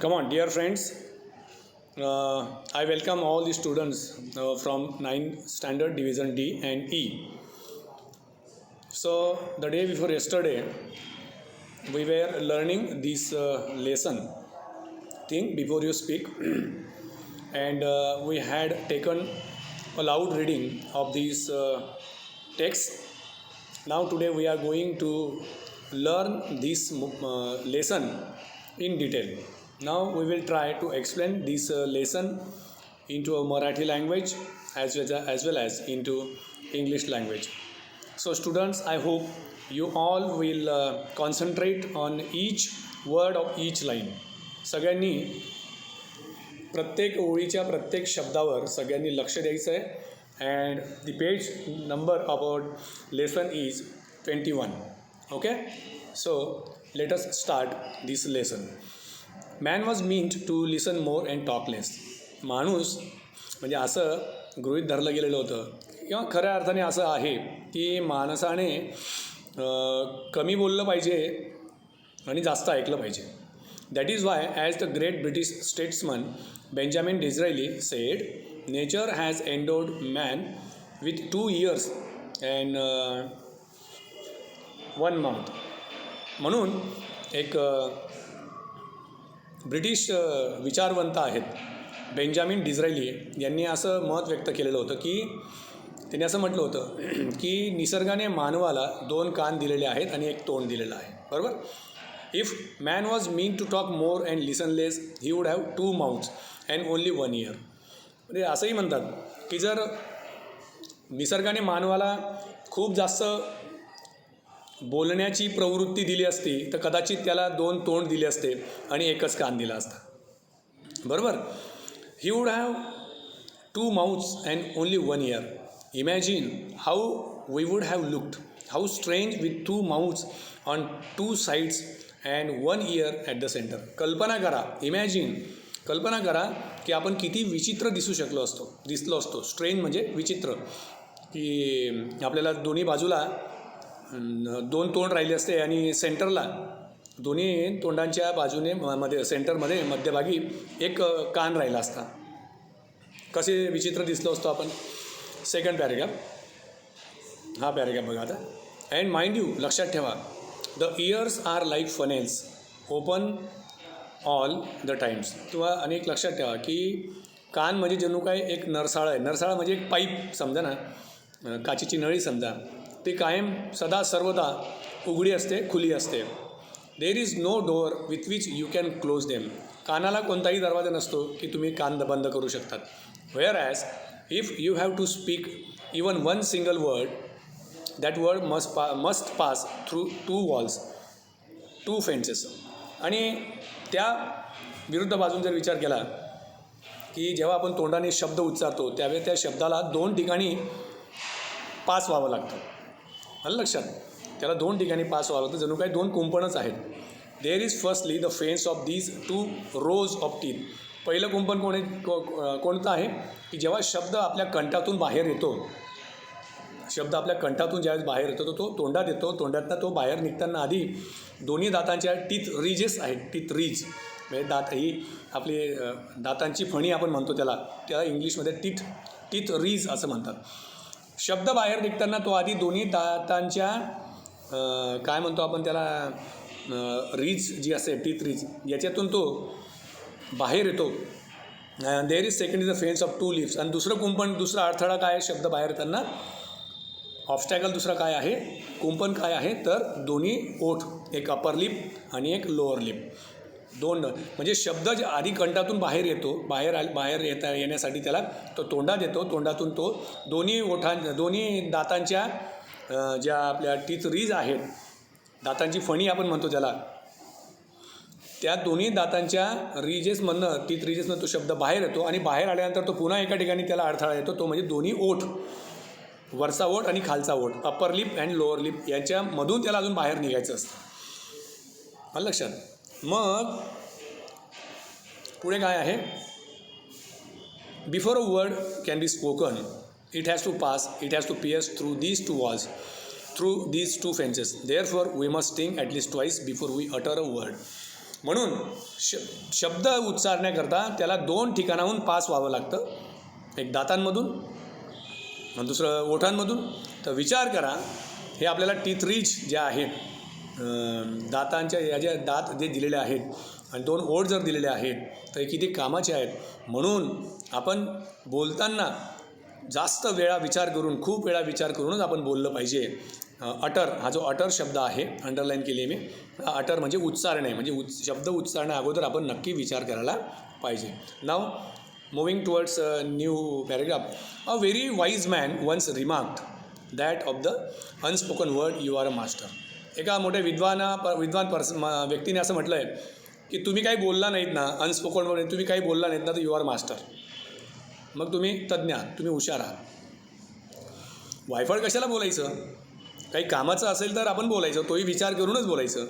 Come on, dear friends. I welcome all the students from 9th Standard Division D and E. So, the day before yesterday, we were learning this lesson. Think before you speak, and we had taken a loud reading of these text. Now, today, we are going to learn this lesson in detail. Now we will try to explain this lesson into a Marathi language as well as into English language. So students, I hope you all will concentrate on each word of each line. सगळ्यांनी प्रत्येक ओळीच्या प्रत्येक शब्दावर सगळ्यांनी लक्ष द्यायचं आहे. And the page number of our lesson is 21. Okay, so let us start this lesson. Man was meant to listen more and talk less. माणूस म्हणजे असं गृहीत धरलं गेलेलं होतं किंवा खऱ्या अर्थाने असं आहे की माणसाने कमी बोललं पाहिजे आणि जास्त ऐकलं पाहिजे. That is why as the great British statesman Benjamin Disraeli said, nature has endowed man with 2 years and 1 month. म्हणून एक ब्रिटिश विचारवंत आहेत बेंजामिन डिझरायली यांनी असं मत व्यक्त केलेलं होतं की त्यांनी असं म्हटलं होतं की निसर्गाने मानवाला 2 कान दिलेले आहेत आणि 1 तोंड दिलेलं आहे. बरोबर. If man was mean to talk more and listen less he would have 2 mouths and only 1 ear. म्हणजे असंही म्हणतात की जर निसर्गाने मानवाला खूप जास्त बोलण्याची प्रवृत्ती दिली असती तर कदाचित त्याला 2 तोंड दिले असते आणि 1च कान दिला असता. बरोबर. He would have 2 mouths and only 1 ear. Imagine how we would have looked, how strange with 2 mouths on 2 sides and 1 ear at the centre. कल्पना करा, इमॅजिन, कल्पना करा की आपण किती विचित्र दिसलो असतो. स्ट्रेंज म्हणजे विचित्र, की आपल्याला दोन्ही बाजूला 2 तोंड राहिले असते आणि सेंटरला दोन्ही तोंडांच्या बाजूने सेंटरमध्ये मध्यभागी 1 कान राहिला असता. कसे विचित्र दिसलो असतो आपण. सेकंड पॅरेग्राफ, हा पॅरेग्राफ बघा आता. अँड माइंड यू, लक्षात ठेवा, the ears are like funnels open all the times. किंवा अनेक लक्षात ठेवा की कान म्हणजे जणू काय एक नरसाळं आहे. नरसाळा म्हणजे एक पाईप समजा ना, काचेची नळी समजा. ते कायम सदा सर्वदा उघडी असते, खुली असते. There is no door with which you can close them. कानाला कोणताही दरवाजा नसतो की तुम्ही कान बंद करू शकतात. Whereas if you have to speak even 1 single word, that word must pass through 2 walls, 2 fences. आणि त्या विरुद्ध बाजून जर विचार केला की जेव्हा आपण तोंडाने शब्द उच्चारतो त्यावेळी त्या शब्दाला 2 ठिकाणी पास व्हावं लागतं. आलं लक्षात. त्याला 2 ठिकाणी पास व्हावं लागतं, जणू काही 2 कुंपणच आहेत. There is firstly the fence of these 2 rows of teeth. पहिलं कुंपण कोणतं आहे की जेव्हा शब्द आपल्या कंठातून बाहेर येतो, शब्द आपल्या कंठातून ज्यावेळेस बाहेर येतो तो तोंडात येतो. तोंडातनं तो बाहेर निघताना आधी दोन्ही दातांच्या टीथ रिजेस आहेत. टीथ रिज म्हणजे दात, ही आपली दातांची फणी आपण म्हणतो त्याला इंग्लिशमध्ये टीथ रिज असं म्हणतात. शब्द बाहेर निघताना तो आधी दोन्ही दातांच्या काय म्हणतो आपण त्याला, रीज जी असते, टीथ रीज, याच्यातून तो बाहेर येतो. There is second is the fence of 2 lips. आणि दुसरं कुंपण, दुसरा अडथळा काय आहे शब्द बाहेर येताना, ऑब्स्टॅकल दुसरा काय आहे, कुंपण काय आहे, तर दोन्ही ओठ, एक अपर लिप आणि एक लोअर लिप. 2 म्हणजे शब्द जे आधी कंठातून बाहेर येतो, बाहेर येण्यासाठी त्याला तो तोंडात येतो. तोंडातून तो दोन्ही दातांच्या ज्या आपल्या टीथ रीज आहेत, दातांची फणी आपण म्हणतो त्याला, त्या दोन्ही दातांच्या रिजेसमधनं, टीथ रिजेसमधनं तो शब्द बाहेर येतो. आणि बाहेर आल्यानंतर तो पुन्हा एका ठिकाणी त्याला अडथळा येतो. तो म्हणजे दोन्ही ओठ, वरचा ओठ आणि खालचा ओठ, upper lip and lower lip, यांच्यामधून त्याला अजून बाहेर निघायचं असतं. आलं लक्षात. मग पुढे काय आहे, before a word can be spoken it has to pierce through these 2 walls, through these 2 fences. Therefore we must think at least twice before we utter a word. म्हणून शब्द उच्चारण्याकरता त्याला 2 ठिकाणाहून पास व्हावं लागतं, एक दातांमधून आणि दुसरं ओठांमधून. तर विचार करा, हे आपल्याला टीथ रिच ज्या आहेत, दातांच्या या ज्या दात जे दिलेले आहेत आणि 2 ओठ जर दिलेले आहेत तर हे किती कामाचे आहेत. म्हणून आपण बोलताना जास्त वेळा विचार करून, खूप वेळा विचार करूनच आपण बोललं पाहिजे. अटर, हा जो अटर शब्द आहे, अंडरलाईन केली आहे मी. अटर म्हणजे उच्चारणे, म्हणजे शब्द उच्चारण्या अगोदर आपण नक्की विचार करायला पाहिजे. Now moving towards new paragraph. A very wise man once remarked that of the unspoken word you are a master. एका मोठ्या विद्वान व्यक्तीने असं म्हटलं आहे की तुम्ही काही बोलला नाहीत ना, अनस्पोकन वर्ड तुम्ही काही बोलला नाहीत ना, तर यू आर मास्टर. मग तुम्ही तज्ज्ञ आहात, तुम्ही हुशार आहात. वायफळ कशाला बोलायचं? काही कामाचं असेल तर आपण बोलायचं, तोही विचार करूनच बोलायचं.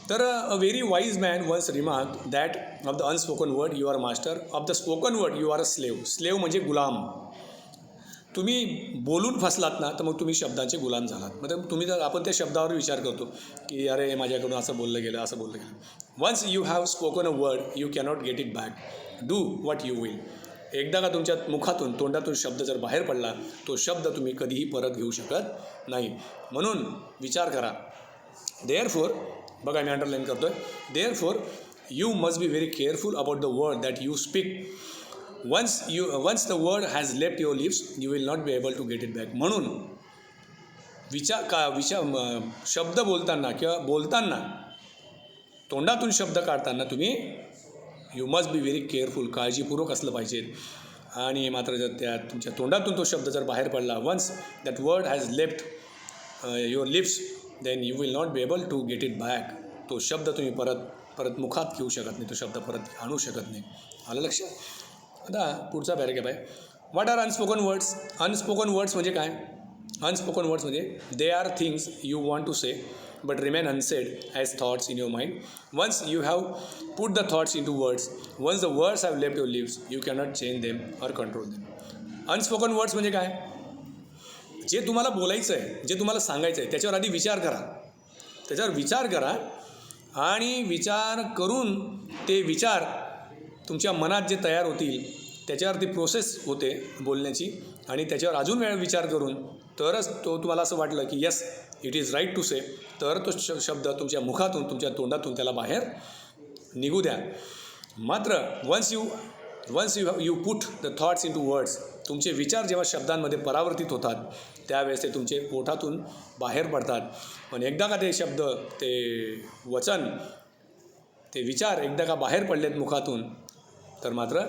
तर a very wise man once remark that of the unspoken word you are master, of the spoken word you are a slave. Slave म्हणजे गुलाम. तुम्ही बोलून फसलात ना, तर मग तुम्ही शब्दाचे गुलाम झालात. मतलब तुम्ही जर, आपण त्या शब्दावर विचार करतो की अरे माझ्याकडून असं बोललं गेलं, असं बोललं गेलं. Once you have spoken a word you cannot get it back. Do what you will. एकदा का तुमच्या मुखातून, तोंडातून शब्द जर बाहेर पडला, तो शब्द तुम्ही कधीही परत घेऊ शकत नाही. म्हणून विचार करा. देअरफॉर, बघा मी अंडरलाईन करतो आहे, therefore you must be very careful about the word that you speak. once the word has left your lips you will not be able to get it back. म्हणून शब्द बोलताना किंवा बोलताना, तोंडातून शब्द काढताना तुम्ही you must be very careful, काळजीपूर्वक असलं पाहिजे. आणि मात्र जर त्या तुमच्या तोंडातून तो शब्द जर बाहेर पडला, once that word has left your lips then you will not be able to get it back. तो शब्द तुम्ही परत मुखात घेऊ शकत नाही, तो शब्द परत आणू शकत नाही. आलं लक्षात? आता पुढचा पॅरेग्राफ आहे. What are unspoken words. Unspoken words म्हणजे काय? अनस्पोकन वर्ड्स म्हणजे they are things you want to say but remain unsaid as thoughts in your mind. Once you have put the thoughts into words, once the words have left your lips, you cannot change them or control them. Unspoken words म्हणजे काय? जे तुम्हाला बोलायचं आहे, जे तुम्हाला सांगायचं आहे, त्याच्यावर आधी विचार करा. त्याच्यावर विचार करा आणि विचार करून ते विचार तुमच्या मनात जे तयार होतील त्याच्यावर ती प्रोसेस होते बोलण्याची, आणि त्याच्यावर अजून वेळ विचार करून तरच तो तुम्हाला असं वाटलं की yes it is right to say, तर तो शब्द तुमच्या मुखातून, तुमच्या तोंडातून त्याला बाहेर निघू द्या. मात्र once you put the thoughts into words, तुमचे विचार जेव्हा शब्दांमध्ये परावर्तित होतात त्यावेळेस ते तुमचे ओठातून बाहेर पडतात. पण एकदा का ते शब्द, ते वचन, ते विचार एकदा का बाहेर पडलेत मुखातून, तर मात्र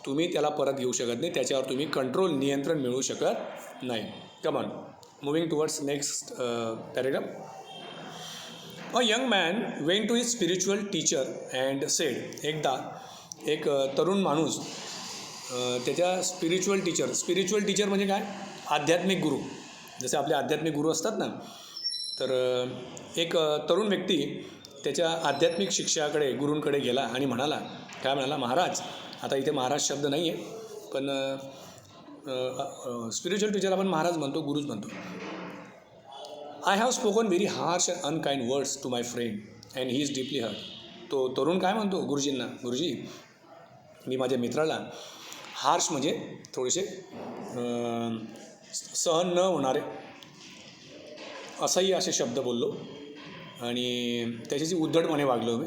तुम्ही त्याला परत घेऊ शकत नाही, त्याच्यावर तुम्ही कंट्रोल, नियंत्रण मिळवू शकत नाही. Come on, moving towards next paragraph. A young man went to his spiritual teacher and said. एकदा एक तरुण माणूस त्याच्या स्पिरिच्युअल टीचर म्हणजे काय? आध्यात्मिक गुरु. जसे आपले आध्यात्मिक गुरु असतात ना, तर एक तरुण व्यक्ती त्याच्या आध्यात्मिक शिक्षकाकडे, गुरूंकडे गेला आणि म्हणाला, काय म्हणाला? महाराज, आता इथे महाराज शब्द नाही आहे, पण स्पिरिच्युअल टीचर आपण महाराज म्हणतो, गुरुच म्हणतो. I have spoken very harsh and unkind words to my friend and he is deeply hurt. तो तरुण काय म्हणतो गुरुजींना? गुरुजी, मी माझ्या मित्राला हार्श म्हणजे थोडेसे सहन न होणारे, असह्य असे शब्द बोललो आणि त्याच्याशी उद्धटपणे वागलो मी,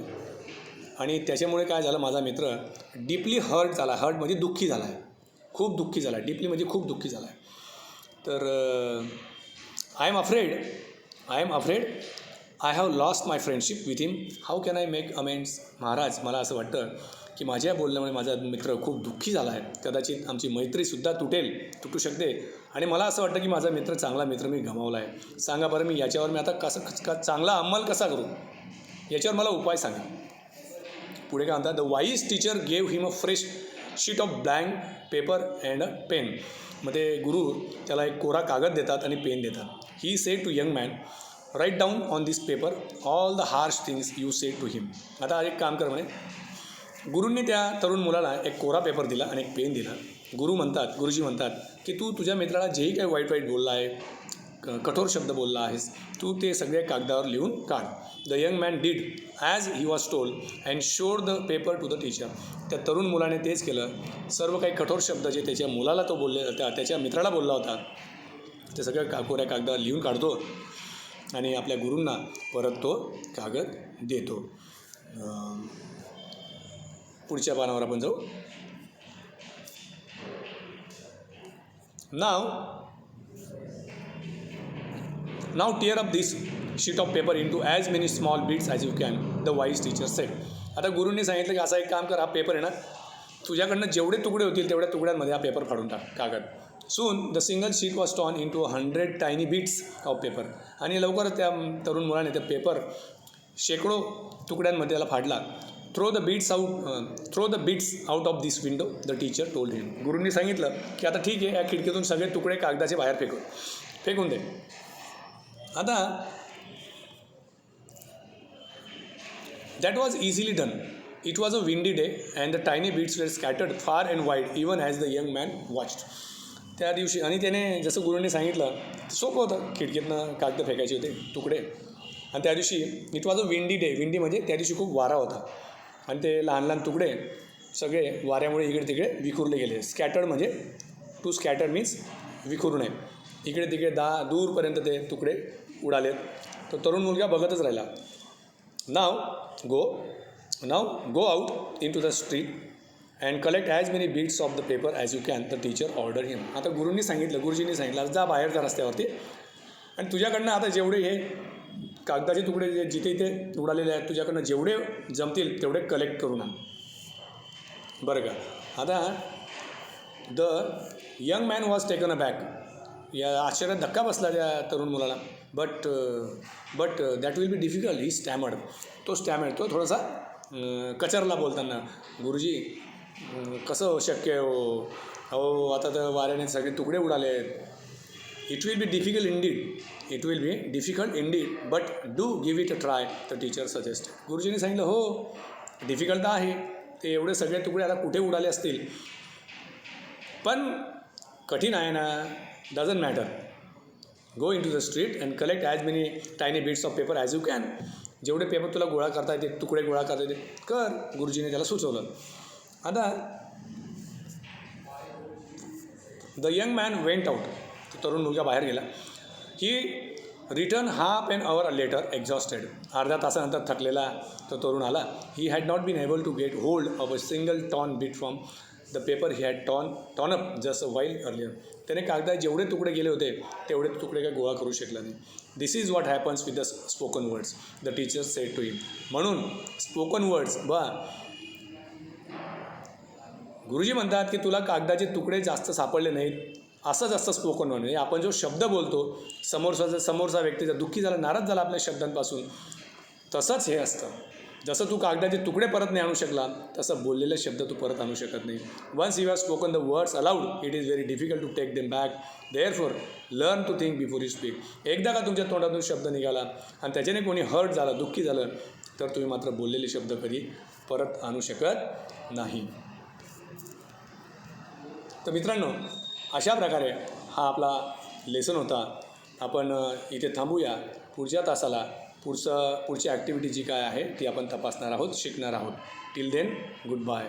आणि त्याच्यामुळे काय झालं, माझा मित्र डीपली हर्ट झाला. हर्ट म्हणजे दुःखी झाला आहे, खूप दुःखी झाला आहे. डीपली म्हणजे खूप दुःखी झाला आहे. तर I am afraid I have lost my friendship with him. How can I make amends. Maharaj, मला असं वाटतं की माझ्या बोलण्यामुळे माझा मित्र खूप दुःखी झाला आहे. कदाचित आमची मैत्रीसुद्धा तुटू शकते, आणि मला असं वाटतं की माझा मित्र, चांगला मित्र मी गमावला आहे. सांगा बरं, मी याच्यावर मी आता कसं चांगला अंमल कसा करू, याच्यावर मला उपाय सांगा. पुढे काय म्हणतात? The wise teacher gave him a fresh sheet of blank paper and a pen. मग ते गुरु त्याला एक कोरा कागद देतात आणि पेन देतात. He said to young man, write down on this paper all the harsh things you said to him. आता एक काम कर म्हणे. गुरूंनी त्या तरुण मुलाला एक कोरा पेपर दिला आणि एक पेन दिला. गुरुजी म्हणतात की तू तुझ्या मित्राला जेही काही वाईट बोलला आहे कठोर शब्द बोलला आहेस, तू ते सगळे कागदावर लिहून काढ. The young man did as he was told and showed the paper two the teacher. त्या तरुण मुलाने तेच केलं. सर्व काही कठोर शब्द जे त्याच्या मुलाला तो त्याच्या मित्राला बोलला होता ते सगळं कोऱ्या कागदावर लिहून काढतो आणि आपल्या गुरूंना परत तो कागद देतो. पुढच्या पानावर आपण जाऊ. Now tear up this sheet of paper into as many small bits as you can, the wise teacher said. आता गुरूंनी सांगितलं की असा एक काम कर, हा पेपर आहे ना, तुझ्याकडनं जेवढे तुकडे होतील तेवढ्या तुकड्यांमध्ये हा पेपर फाडून टाक कागद. Soon the single sheet was torn into 100 tiny bits of paper. आणि लवकर त्या तरुण मुलाने त्या पेपर शेकडो तुकड्यांमध्ये त्याला फाडला. Throw the bits out of this window the teacher told him. गुरूंनी सांगितलं की आता ठीक आहे, या खिडकीतून सगळे तुकडे कागदाचे बाहेर फेकून दे. आता that was easily done. It was a windy day and the tiny bits were scattered far and wide even as the young man watched. त्या दिवशी आणि त्याने जसं गुरूंनी सांगितलं सोपं होतं, खिडकीतनं कागद फेकायचे होते तुकडे. आणि त्या दिवशी it was a windy day. Windy म्हणजे त्या दिवशी खूप वारा होता आणि ते लहान लहान तुकडे सगळे वाऱ्यामुळे इकडे तिकडे विखुरले गेले. स्कॅटर्ड म्हणजे टू स्कॅटर मीन्स विखुरणे. इकडे तिकडे दूरपर्यंत ते तुकडे उडाले. तो तरुण मुलगा बघतच राहिला. Now go out into the street and collect as many bits of the paper as you can the teacher ordered him. आता गुरूजींनी सांगितलं जा बाहेरच्या रस्त्यावरती आणि तुझ्याकडनं आता जेवढे हे कागदाचे तुकडे जे जिथे इथे उडालेले आहेत तुझ्याकडनं जेवढे जमतील तेवढे कलेक्ट करून आण. बरं का. आता the young man was taken aback. या आश्चर्यात धक्का बसला त्या तरुण मुलाला. But that will be difficult. He stammered. तो थोडासा कचरला बोलताना, गुरुजी कसं शक्य आहे हो, आता तर वाऱ्याने सगळे तुकडे उडाले आहेत. It will be difficult Indeed but do give it a try the teacher suggest. गुरुजींनी सांगितलं हो डिफिकल्ट आहे, ते एवढे सगळे तुकडे आता कुठे उडाले असतील, पण कठीण आहे ना. Doesn't matter. Go into the street and collect as many tiny bits of paper as you can. जेवढे पेपर तुला गोळा करता येते, तुकडे गोळा करता येते कर. गुरुजीने त्याला सुचवलं. आता the young man went out. तरुण मुलगा बाहेर गेला. He return half an hour later exhausted. अर्ध्या तासानंतर थकलेला तो तरुण आला. He had not been able to get hold of a single torn bit from the paper he had torn up just a while earlier. त्याने कागदात जेवढे तुकडे गेले होते तेवढे तुकडे काही गोळा करू शकला नाही. This is what happens with the spoken words the teacher said to him. म्हणून स्पोकन वर्ड्स गुरुजी म्हणतात की तुला कागदाचे तुकडे जास्त सापडले नाहीत, असं जास्त स्पोकन वर्ड. म्हणजे आपण जो शब्द बोलतो, समोरचा व्यक्ती जर दुःखी झाला, नाराज झाला आपल्या शब्दांपासून, तसंच हे असतं. जसं तू कागदाचे तुकडे परत नाही आणू शकला, तसं बोललेले शब्द तू परत आणू शकत नाही. Once you have spoken the words aloud it is very difficult to take them back. Therefore learn to think before you speak. एकदा का तुमच्या तोंडातून शब्द निघाला आणि त्याच्याने कोणी हर्ट झालं, दुःखी झालं, तर तुम्ही मात्र बोललेले शब्द कधी परत आणू शकत नाही. तर मित्रांनो, अशा प्रकारे हा आपला लेसन होता. आपण इथे थांबूया. पुढच्या तासाला पुढची ॲक्टिव्हिटी जी काय आहे ती आपण तपासणार आहोत, शिकणार आहोत. Till then good bye.